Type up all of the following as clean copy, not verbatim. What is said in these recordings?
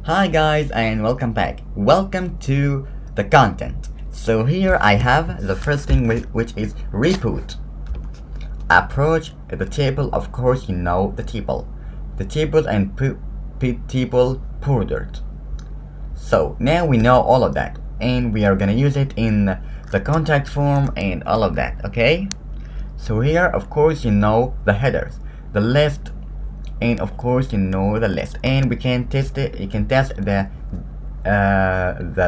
Hi guys and welcome back. Welcome to the content. So here I have the first thing which is reboot. Approach the table, of course you know the table. The table and table bordered. So now we know all of that and we are gonna use it in the contact form and all of that, okay? So here of course you know the headers, the list, and of course you know the list, and we can test it. You can test the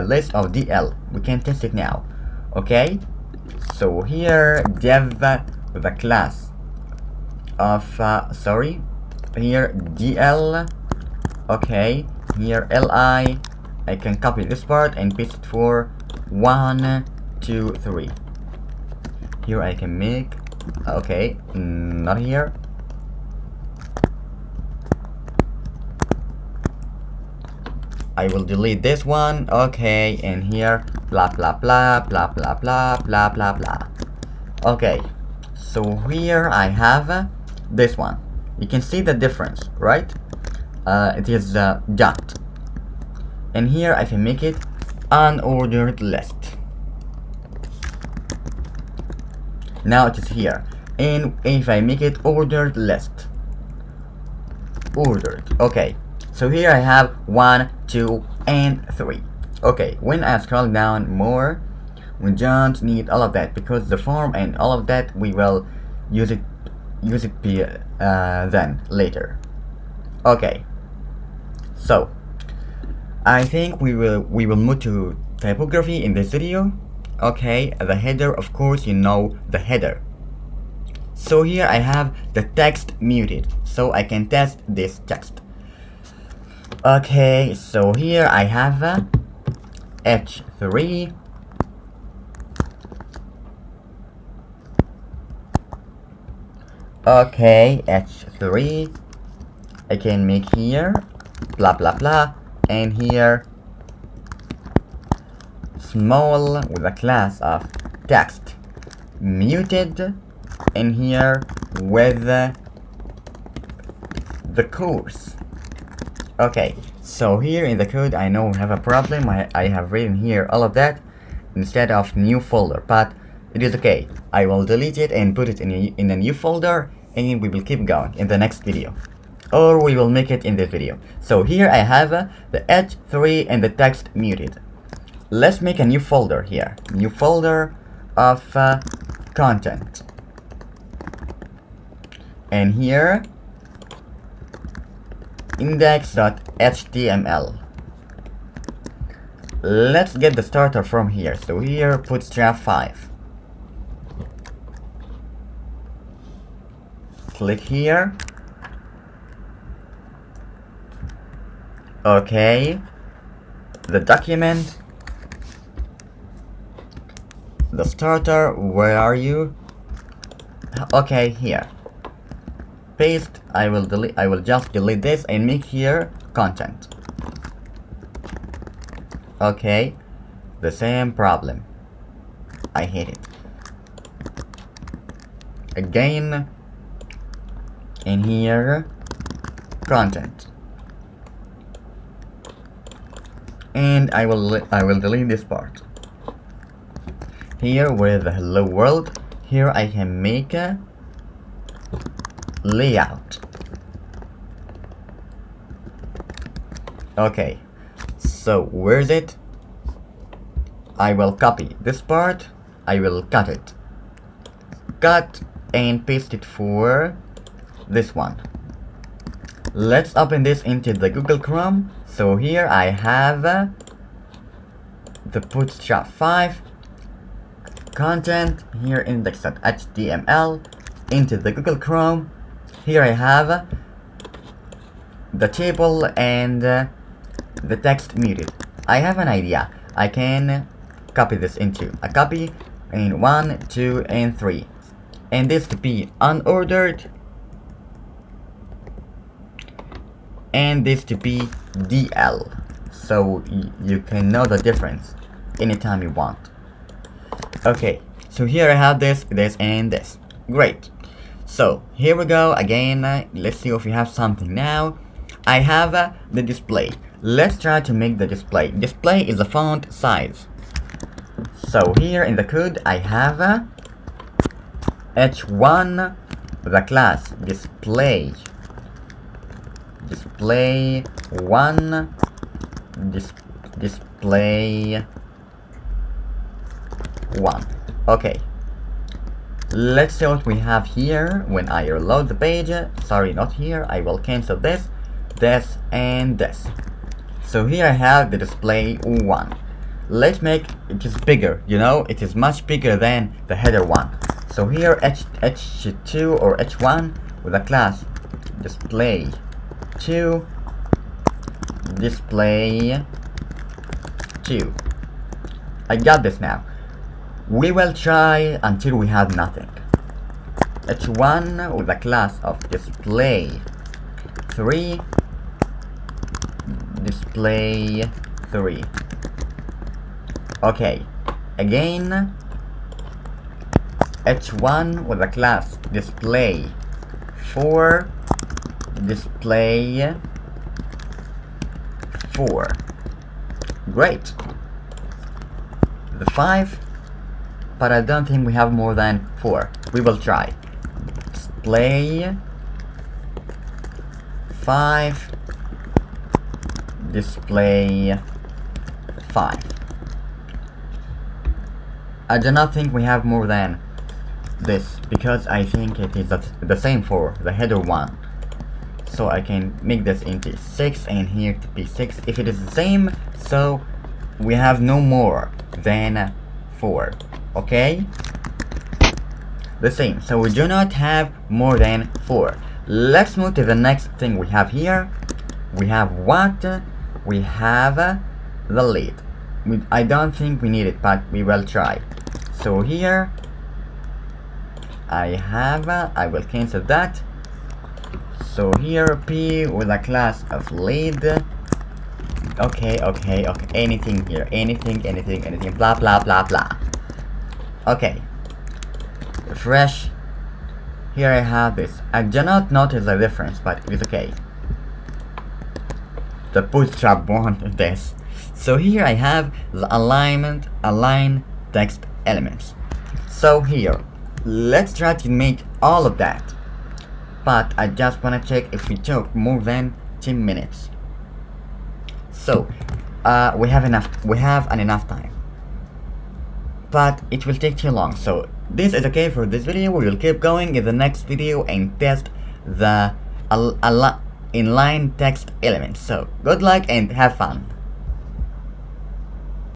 list of DL. We can test it now, okay? So here dev the class of here DL, okay. Here li, I can copy this part and paste it for 1 2 3. Here I can make, okay, not here. I will delete this one, okay, and here blah blah blah blah blah blah blah blah blah. Okay, so here I have this one. You can see the difference, right? It is dot, and here I can make it unordered list. Now it is here, and if I make it ordered list, ordered, okay. So here I have 1 2 and 3. Okay, when I scroll down more, we don't need all of that because the form and all of that we will use it then later. Okay, so I think we will move to typography in this video. Okay, the header, of course you know the header. So here I have the text muted, so I can test this text. Okay, so here I have H3. Okay, H3. I can make here blah blah blah, and here small with a class of text muted, and here with the course. Okay, so here in the code I know we have a problem. I have written here all of that instead of new folder, but it is okay. I will delete it and put it in a new folder, and we will keep going in the next video, or we will make it in this video. So here I have the H3 and the text muted. Let's make a new folder here, new folder of content, and here index.html. Let's get the starter from here. So here Bootstrap 5. Click here. Okay, the document, the starter, where are you? Okay, here. Paste. I will just delete this and make here content. Okay, the same problem. I hate it. Again, in here content, and I will delete this part. Here with the hello world, here I can make a layout. Okay, so where is it? I will copy this part, I will cut it, cut and paste it for this one. Let's open this into the Google Chrome. So here I have the Bootstrap 5 content, here index.html, into the Google Chrome. Here I have the table and the text muted. I have an idea. I can copy this into a copy in 1 2 and 3, and this to be unordered, and this to be DL, so you can know the difference anytime you want. Okay, so here I have this, and this. Great. So here we go again. Let's see if we have something now. I have the display. let's try to make the display. Display is the font size. So here in the code I have h1, the class display 1, display 1. Okay, let's see what we have here when I reload the page. Sorry, not here. I will cancel this, and this. So here I have the display 1. Let's make it just bigger. You know, it is much bigger than the header one. So here h2 or h1 with a class display 2, display 2. I got this now. We will try until we have nothing. h1 with a class of display 3, display 3. Okay, again h1 with a class display 4, display 4. Great. The 5, but I don't think we have more than 4. We will try. Display 5, display 5. I do not think we have more than this, because I think it is the same for the header one. So I can make this into 6 and here to be 6 if it is the same. So we have no more than 4. Okay, the same. So we do not have more than 4. Let's move to the next thing we have here. We have what? We have the lead. I don't think we need it, but we will try. So here I will cancel that. So here P with a class of lead. Okay, anything here, anything, blah blah blah blah. Okay, refresh. Here I have this. I do not notice the difference, but it is okay. The Bootstrap wanted this. So here I have the align text elements. So here, let's try to make all of that. But I just wanna check if we took more than 10 minutes. So we have enough time. But it will take too long. So this is okay for this video. We will keep going in the next video and test the inline text elements. So good luck and have fun.